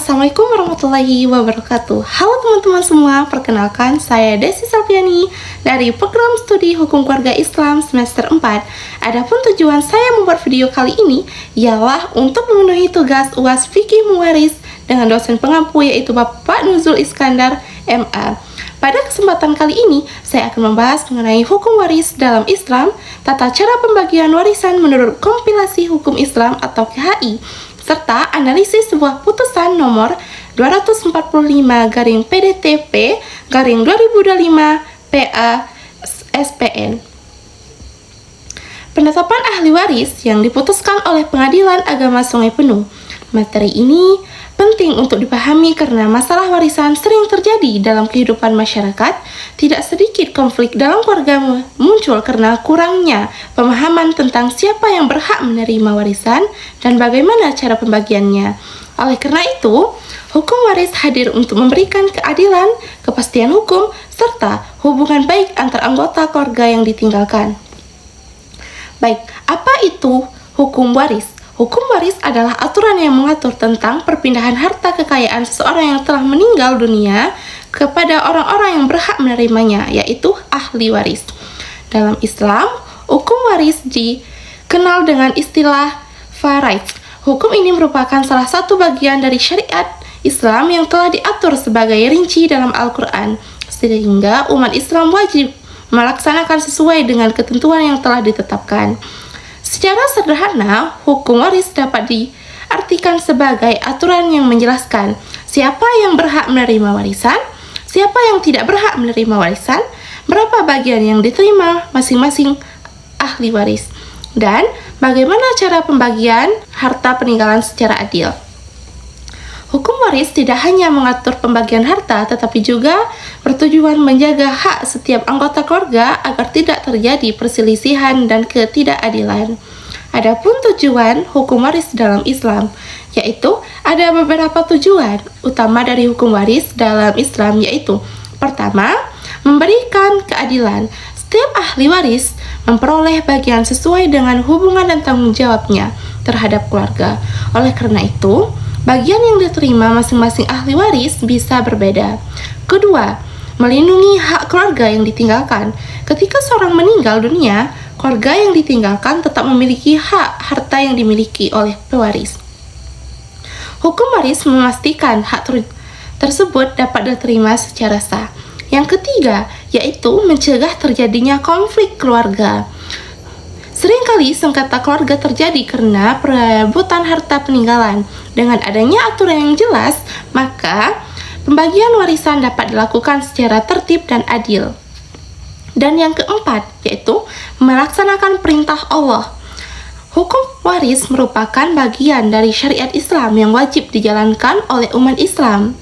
Assalamualaikum warahmatullahi wabarakatuh. Halo teman-teman semua, perkenalkan saya Desi Salviani dari program studi Hukum Keluarga Islam semester 4. Adapun tujuan saya membuat video kali ini ialah untuk memenuhi tugas UAS Fikih Muwaris dengan dosen pengampu yaitu Bapak Nuzul Iskandar MA. Pada kesempatan kali ini, saya akan membahas mengenai hukum waris dalam Islam, tata cara pembagian warisan menurut kompilasi hukum Islam atau KHI, serta analisis sebuah putusan nomor 245/PDTP/2025/PA/SPN. Penetapan ahli waris yang diputuskan oleh Pengadilan Agama Sungai Penuh. Materi ini penting untuk dipahami karena masalah warisan sering terjadi dalam kehidupan masyarakat. Tidak sedikit konflik dalam keluarga muncul karena kurangnya pemahaman tentang siapa yang berhak menerima warisan dan bagaimana cara pembagiannya. Oleh karena itu, hukum waris hadir untuk memberikan keadilan, kepastian hukum, serta hubungan baik antar anggota keluarga yang ditinggalkan. Baik, apa itu hukum waris? Hukum waris adalah aturan yang mengatur tentang perpindahan harta kekayaan seseorang yang telah meninggal dunia kepada orang-orang yang berhak menerimanya, yaitu ahli waris. Dalam Islam, hukum waris dikenal dengan istilah faraid. Hukum ini merupakan salah satu bagian dari syariat Islam yang telah diatur sebagai rinci dalam Al-Quran, sehingga umat Islam wajib melaksanakan sesuai dengan ketentuan yang telah ditetapkan. Secara sederhana, hukum waris dapat diartikan sebagai aturan yang menjelaskan siapa yang berhak menerima warisan, siapa yang tidak berhak menerima warisan, berapa bagian yang diterima masing-masing ahli waris, dan bagaimana cara pembagian harta peninggalan secara adil. Hukum waris tidak hanya mengatur pembagian harta, tetapi juga bertujuan menjaga hak setiap anggota keluarga agar tidak terjadi perselisihan dan ketidakadilan. Adapun tujuan hukum waris dalam Islam, yaitu ada beberapa tujuan utama dari hukum waris dalam Islam, yaitu pertama, memberikan keadilan. Setiap ahli waris memperoleh bagian sesuai dengan hubungan dan tanggung jawabnya terhadap keluarga. Oleh karena itu, bagian yang diterima masing-masing ahli waris bisa berbeda. Kedua, melindungi hak keluarga yang ditinggalkan. Ketika seorang meninggal dunia, keluarga yang ditinggalkan tetap memiliki hak harta yang dimiliki oleh pewaris. Hukum waris memastikan hak tersebut dapat diterima secara sah. Yang ketiga, yaitu mencegah terjadinya konflik keluarga. Seringkali sengketa keluarga terjadi karena perebutan harta peninggalan. Dengan adanya aturan yang jelas, maka pembagian warisan dapat dilakukan secara tertib dan adil. Dan yang keempat, yaitu melaksanakan perintah Allah. Hukum waris merupakan bagian dari syariat Islam yang wajib dijalankan oleh umat Islam.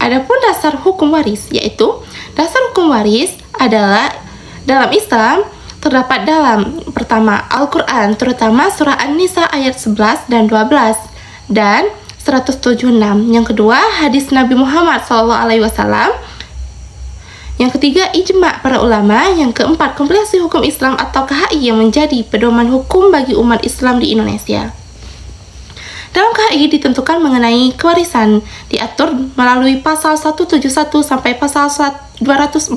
Adapun dasar hukum waris, yaitu dasar hukum waris adalah dalam Islam terdapat dalam pertama Al-Quran, terutama surah An-Nisa ayat 11 dan 12 dan 176. Yang kedua, hadis Nabi Muhammad SAW. Yang ketiga, ijma' para ulama. Yang keempat, kompilasi hukum Islam atau KHI yang menjadi pedoman hukum bagi umat Islam di Indonesia. Dalam KHI ditentukan mengenai kewarisan diatur melalui pasal 171 sampai pasal 214.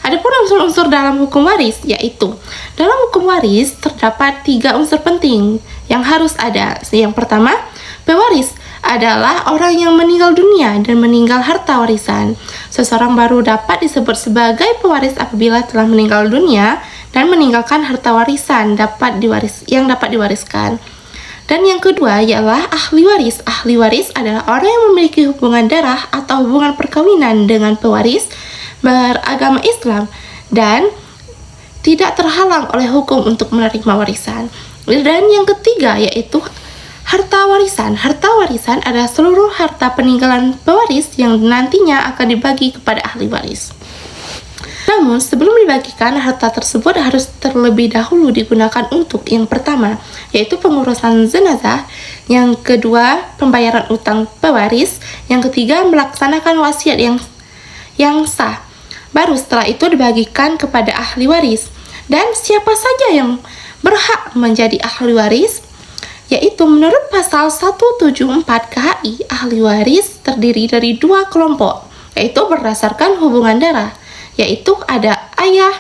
Adapun unsur-unsur dalam hukum waris, yaitu dalam hukum waris terdapat 3 unsur penting yang harus ada. Yang pertama, pewaris adalah orang yang meninggal dunia dan meninggal harta warisan. Seseorang baru dapat disebut sebagai pewaris apabila telah meninggal dunia dan meninggalkan harta warisan yang dapat diwariskan. Dan yang kedua ialah ahli waris. Ahli waris adalah orang yang memiliki hubungan darah atau hubungan perkawinan dengan pewaris beragama Islam dan tidak terhalang oleh hukum untuk menerima warisan. Dan yang ketiga yaitu harta warisan. Harta warisan adalah seluruh harta peninggalan pewaris yang nantinya akan dibagi kepada ahli waris. Namun, sebelum dibagikan, harta tersebut harus terlebih dahulu digunakan untuk yang pertama, yaitu pengurusan jenazah, yang kedua, pembayaran utang pewaris, yang ketiga, melaksanakan wasiat yang sah. Baru setelah itu dibagikan kepada ahli waris. Dan siapa saja yang berhak menjadi ahli waris? yaitu menurut pasal 174 KHI, ahli waris terdiri dari dua kelompok, yaitu berdasarkan hubungan darah, yaitu ada ayah,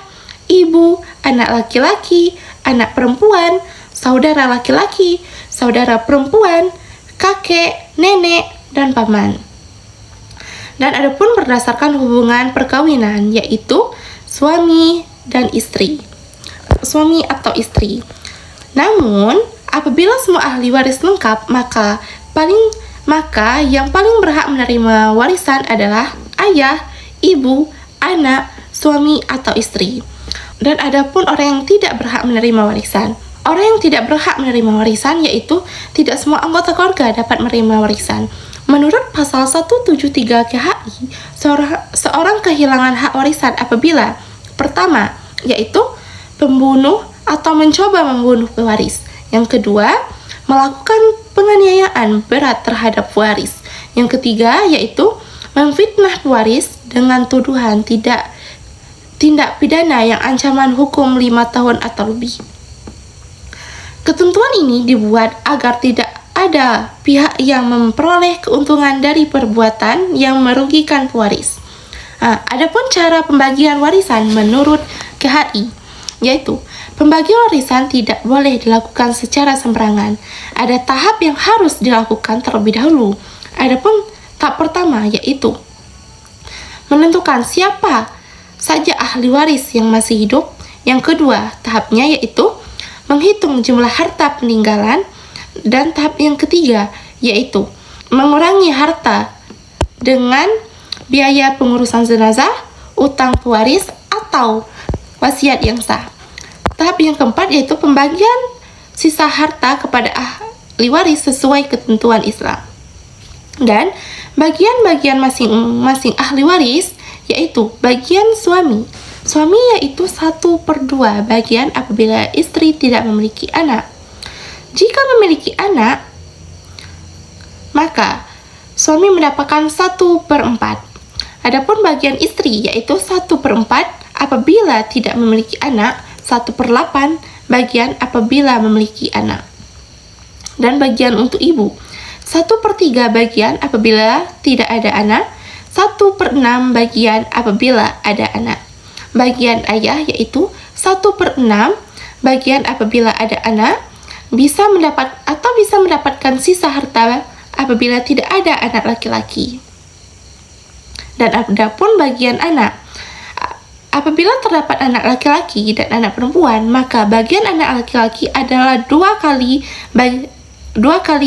ibu, anak laki-laki, anak perempuan, saudara laki-laki, saudara perempuan, kakek, nenek, dan paman. Dan adapun berdasarkan hubungan perkawinan, yaitu suami dan istri, suami atau istri. Namun, apabila semua ahli waris lengkap, maka yang paling berhak menerima warisan adalah ayah, ibu, anak, suami atau istri. Dan adapun orang yang tidak berhak menerima warisan, orang yang tidak berhak menerima warisan yaitu tidak semua anggota keluarga dapat menerima warisan. Menurut pasal 173 KHI, seorang kehilangan hak warisan apabila pertama, yaitu pembunuh atau mencoba membunuh pewaris. Yang kedua, melakukan penganiayaan berat terhadap pewaris. Yang ketiga, yaitu memfitnah pewaris dengan tuduhan tindak pidana yang ancaman hukum 5 tahun atau lebih. Ketentuan ini dibuat agar tidak ada pihak yang memperoleh keuntungan dari perbuatan yang merugikan pewaris. Adapun cara pembagian warisan menurut KHI, yaitu pembagian warisan tidak boleh dilakukan secara sembarangan. Ada tahap yang harus dilakukan terlebih dahulu. Adapun tahap pertama yaitu menentukan siapa saja ahli waris yang masih hidup. Yang kedua, tahapnya yaitu menghitung jumlah harta peninggalan. Dan tahap yang ketiga yaitu mengurangi harta dengan biaya pengurusan jenazah, utang pewaris, atau wasiat yang sah. Tahap yang keempat yaitu pembagian sisa harta kepada ahli waris sesuai ketentuan Islam. Dan bagian-bagian masing-masing ahli waris yaitu bagian suami. Suami yaitu 1/2 bagian apabila istri tidak memiliki anak. Jika memiliki anak, maka suami mendapatkan 1/4. Adapun bagian istri yaitu 1/4 apabila tidak memiliki anak, 1/8 bagian apabila memiliki anak. Dan bagian untuk ibu, 1/3 bagian apabila tidak ada anak, 1/6 bagian apabila ada anak. Bagian ayah yaitu 1/6 bagian apabila ada anak, bisa mendapatkan sisa harta apabila tidak ada anak laki-laki. Dan adapun bagian anak, apabila terdapat anak laki-laki dan anak perempuan, maka bagian anak laki-laki adalah dua kali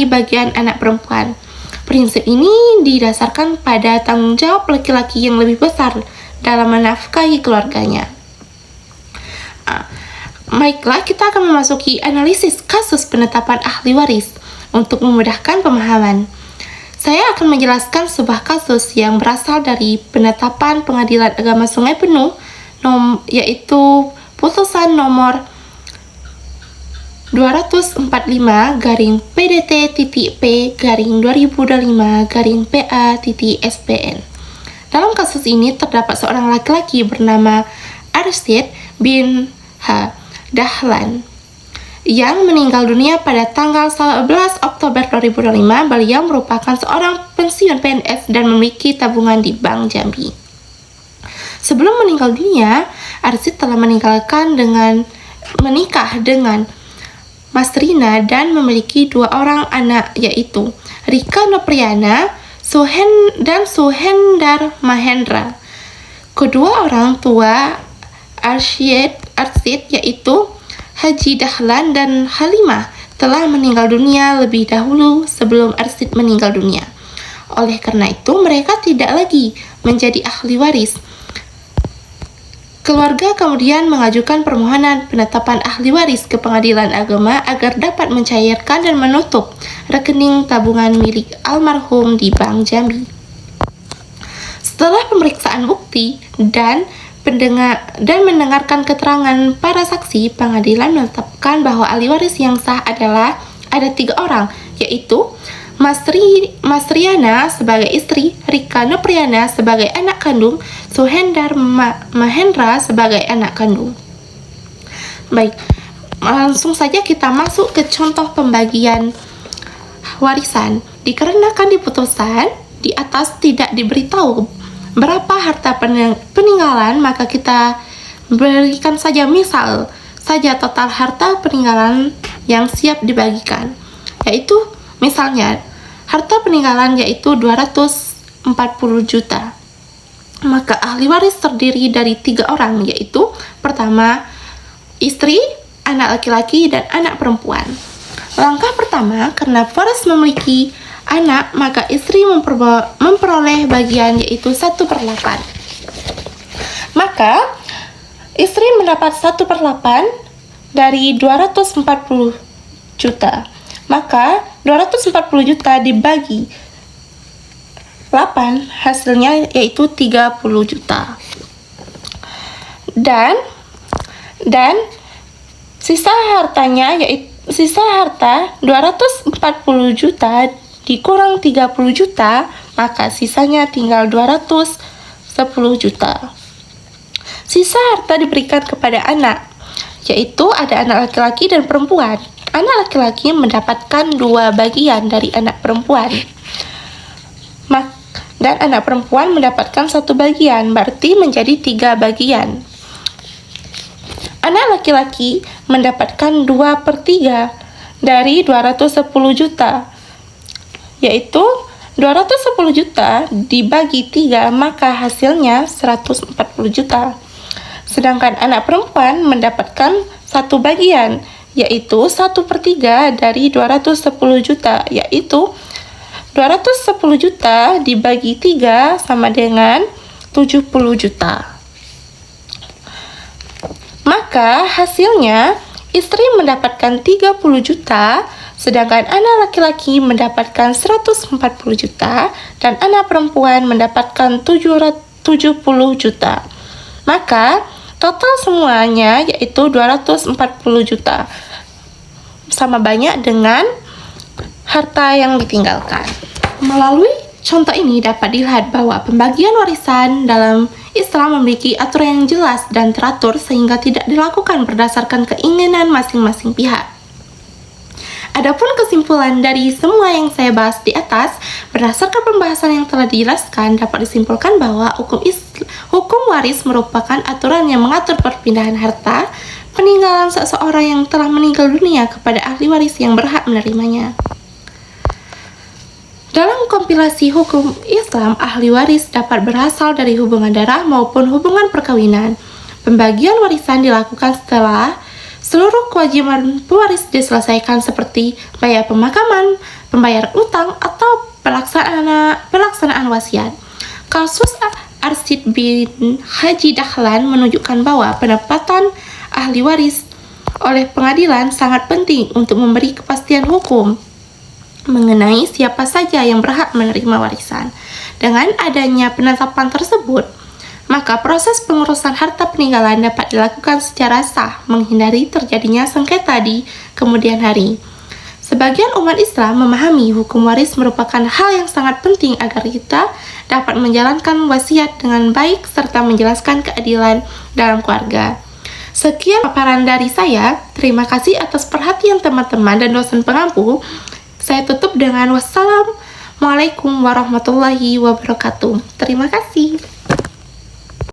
bagian anak perempuan. Prinsip ini didasarkan pada tanggung jawab laki-laki yang lebih besar dalam menafkahi keluarganya. Baiklah, kita akan memasuki analisis kasus penetapan ahli waris untuk memudahkan pemahaman. Saya akan menjelaskan sebuah kasus yang berasal dari penetapan Pengadilan Agama Sungai Penuh, yaitu putusan nomor 245-PDT.P/2025-PA.SPN. Dalam kasus ini terdapat seorang laki-laki bernama Arsyad bin H. Dahlan yang meninggal dunia pada tanggal 11 Oktober 2005. Beliau merupakan seorang pensiun PNS dan memiliki tabungan di Bank Jambi. Sebelum meninggal dunia, Arsyad telah menikah dengan Mas Rina dan memiliki 2 orang anak, yaitu Rika Nopriana dan Suhendar Mahendra. Kedua orang tua Arsyad yaitu Haji Dahlan dan Halimah telah meninggal dunia lebih dahulu sebelum Arsyad meninggal dunia. Oleh karena itu, mereka tidak lagi menjadi ahli waris. Keluarga kemudian mengajukan permohonan penetapan ahli waris ke Pengadilan Agama agar dapat mencairkan dan menutup rekening tabungan milik almarhum di Bank Jambi. Setelah pemeriksaan bukti dan mendengarkan keterangan para saksi, pengadilan menetapkan bahwa ahli waris yang sah adalah ada 3 orang, yaitu Mas Riana sebagai istri, Rika Nopriana sebagai anak kandung, Suhendar Mahendra sebagai anak kandung. Baik, Langsung saja kita masuk ke contoh pembagian warisan. Dikarenakan di putusan di atas tidak diberitahu berapa harta peninggalan, maka kita berikan saja misal saja total harta peninggalan yang siap dibagikan, yaitu misalnya harta peninggalan yaitu 240 juta. Maka ahli waris terdiri dari 3 orang, yaitu pertama istri, anak laki-laki, dan anak perempuan. Langkah pertama, karena waris memiliki anak, maka istri memperoleh bagian yaitu 1/8. Maka istri mendapat 1/8 dari 240 juta. Maka 240 juta dibagi 8 hasilnya yaitu 30 juta. Dan sisa hartanya yaitu sisa harta 240 juta dikurang 30 juta, maka sisanya tinggal 210 juta. Sisa harta diberikan kepada anak, yaitu ada anak laki-laki dan perempuan. Anak laki-laki mendapatkan 2 bagian dari anak perempuan, dan anak perempuan mendapatkan 1 bagian, berarti menjadi 3 bagian. Anak laki-laki mendapatkan 2/3 dari 210 juta, yaitu 210 juta dibagi 3, maka hasilnya 140 juta. Sedangkan anak perempuan mendapatkan 1 bagian, yaitu 1/3 dari 210 juta, yaitu 210 juta dibagi 3 sama dengan 70 juta. Maka hasilnya istri mendapatkan 30 juta, sedangkan anak laki-laki mendapatkan 140 juta, dan anak perempuan mendapatkan 70 juta. Maka total semuanya yaitu 240 juta, sama banyak dengan harta yang ditinggalkan. Melalui contoh ini dapat dilihat bahwa pembagian warisan dalam Islam memiliki aturan yang jelas dan teratur sehingga tidak dilakukan berdasarkan keinginan masing-masing pihak. Adapun kesimpulan dari semua yang saya bahas di atas, berdasarkan pembahasan yang telah dijelaskan, dapat disimpulkan bahwa hukum waris merupakan aturan yang mengatur perpindahan harta peninggalan seseorang yang telah meninggal dunia kepada ahli waris yang berhak menerimanya. Dalam kompilasi hukum Islam, ahli waris dapat berasal dari hubungan darah maupun hubungan perkawinan. Pembagian warisan dilakukan setelah seluruh kewajiban pewaris diselesaikan seperti bayar pemakaman, pembayaran utang, atau pelaksanaan wasiat. Kasus Arsyid bin Haji Dahlan menunjukkan bahwa penempatan ahli waris oleh pengadilan sangat penting untuk memberi kepastian hukum mengenai siapa saja yang berhak menerima warisan. Dengan adanya penetapan tersebut, maka proses pengurusan harta peninggalan dapat dilakukan secara sah, menghindari terjadinya sengketa di kemudian hari. Sebagian umat Islam memahami hukum waris merupakan hal yang sangat penting agar kita dapat menjalankan wasiat dengan baik serta menjelaskan keadilan dalam keluarga. Sekian paparan dari saya. Terima kasih atas perhatian teman-teman dan dosen pengampu. Saya tutup dengan wassalamualaikum warahmatullahi wabarakatuh. Terima kasih.